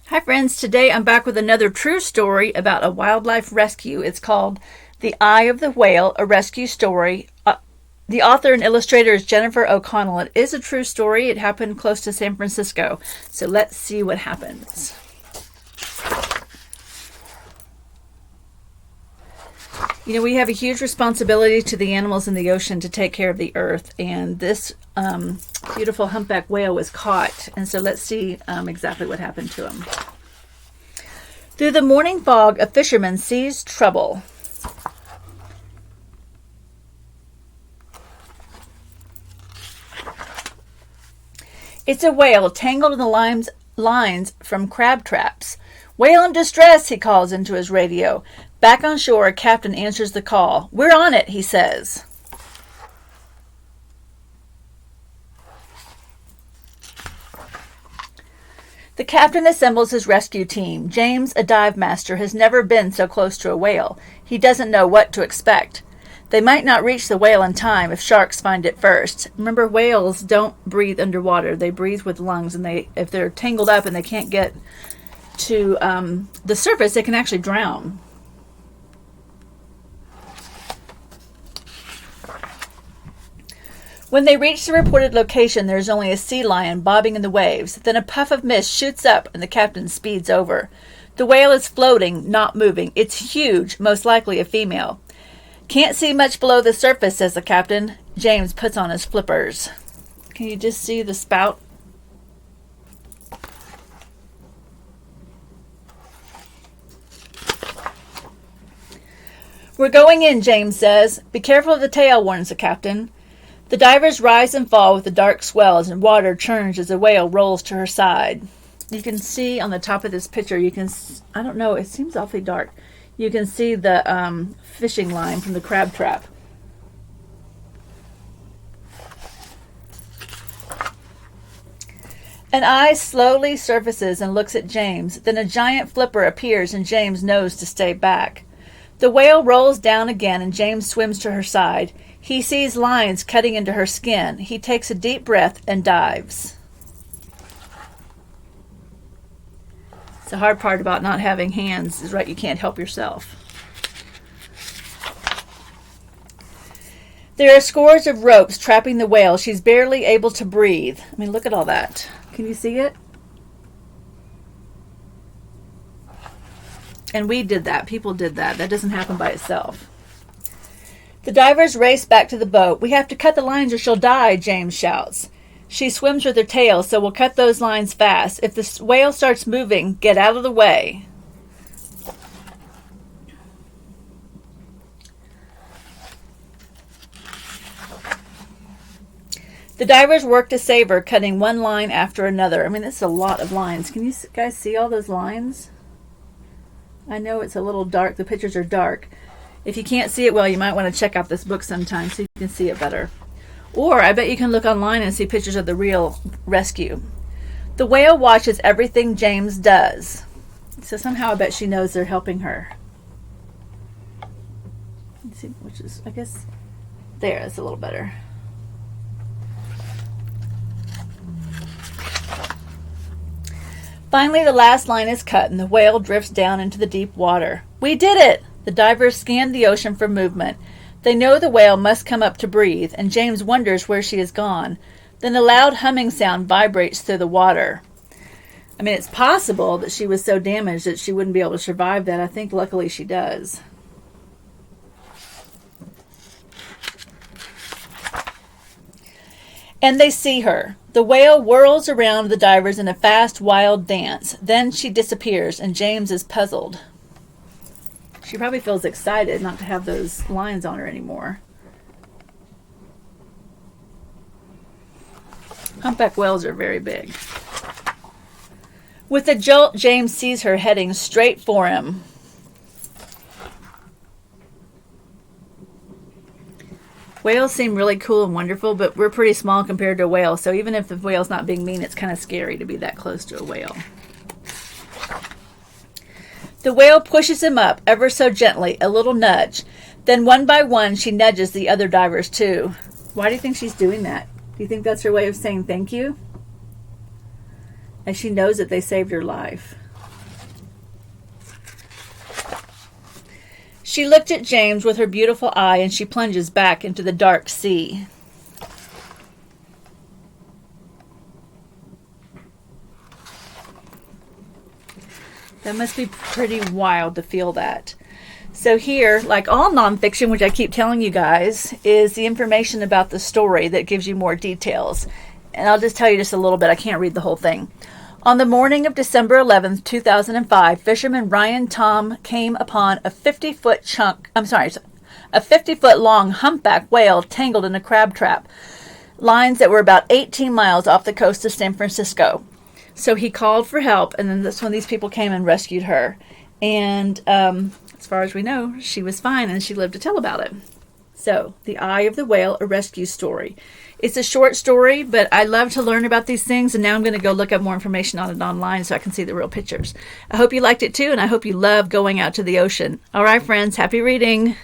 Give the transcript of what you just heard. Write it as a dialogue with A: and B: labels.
A: Hi friends, today I'm back with another true story about a wildlife rescue. It's called The Eye of the Whale, a rescue story. The author and illustrator is Jennifer O'Connell. It is a true story. It happened close to San Francisco. So let's see what happens. You know, we have a huge responsibility to the animals in the ocean to take care of the earth, and this beautiful humpback whale was caught, and so let's see exactly what happened to him. Through the morning fog, a fisherman sees trouble. It's a whale tangled in the lines from crab traps. "Whale in distress," he calls into his radio. Back on shore, a captain answers the call. "We're on it," he says. The captain assembles his rescue team. James, a dive master, has never been so close to a whale. He doesn't know what to expect. They might not reach the whale in time if sharks find it first. Remember, whales don't breathe underwater. They breathe with lungs, and if they're tangled up and they can't get to the surface, they can actually drown. When they reach the reported location, there is only a sea lion bobbing in the waves. Then a puff of mist shoots up and the captain speeds over. The whale is floating, not moving. It's huge, most likely a female. "Can't see much below the surface," says the captain. James puts on his flippers. Can you just see the spout? "We're going in," James says. "Be careful of the tail," warns the captain. The divers rise and fall with the dark swells, and water churns as the whale rolls to her side. You can see on the top of this picture, I don't know, it seems awfully dark. You can see the fishing line from the crab trap. An eye slowly surfaces and looks at James. Then a giant flipper appears and James knows to stay back. The whale rolls down again and James swims to her side. He sees lines cutting into her skin. He takes a deep breath and dives. The hard part about not having hands is, right, you can't help yourself. There are scores of ropes trapping the whale. She's barely able to breathe. I mean, look at all that. Can you see it? And we did that. People did that. That doesn't happen by itself. The divers race back to the boat. "We have to cut the lines or she'll die," James shouts. She swims with her tail, so we'll cut those lines fast. If the whale starts moving, get out of the way. The divers work to save her, cutting one line after another. I mean, this is a lot of lines. Can you guys see all those lines? I know it's a little dark. The pictures are dark. If you can't see it well, you might want to check out this book sometime so you can see it better. Or I bet you can look online and see pictures of the real rescue. The whale watches everything James does. So somehow I bet she knows they're helping her. Let's see, which is, I guess, there, it's a little better. Finally, the last line is cut and the whale drifts down into the deep water. "We did it!" The divers scan the ocean for movement. They know the whale must come up to breathe, and James wonders where she has gone. Then a loud humming sound vibrates through the water. I mean, it's possible that she was so damaged that she wouldn't be able to survive that. I think luckily she does. And they see her. The whale whirls around the divers in a fast, wild dance. Then she disappears, and James is puzzled. She probably feels excited not to have those lines on her anymore. Humpback whales are very big. With a jolt, James sees her heading straight for him. Whales seem really cool and wonderful, but we're pretty small compared to a whale, so even if the whale's not being mean, it's kind of scary to be that close to a whale. The whale pushes him up, ever so gently, a little nudge. Then one by one, she nudges the other divers too. Why do you think she's doing that? Do you think that's her way of saying thank you? And she knows that they saved her life. She looked at James with her beautiful eye, and she plunges back into the dark sea. That must be pretty wild to feel that. So here, like all nonfiction, which I keep telling you guys, is the information about the story that gives you more details. And I'll just tell you just a little bit. I can't read the whole thing. On the morning of December 11th, 2005, fisherman Ryan Tom came upon a 50-foot long humpback whale tangled in a crab trap. Lines that were about 18 miles off the coast of San Francisco. So he called for help, and then that's when these people came and rescued her. And as far as we know, she was fine, and she lived to tell about it. So, The Eye of the Whale, a rescue story. It's a short story, but I love to learn about these things, and now I'm going to go look up more information on it online so I can see the real pictures. I hope you liked it too, and I hope you love going out to the ocean. All right, friends, happy reading.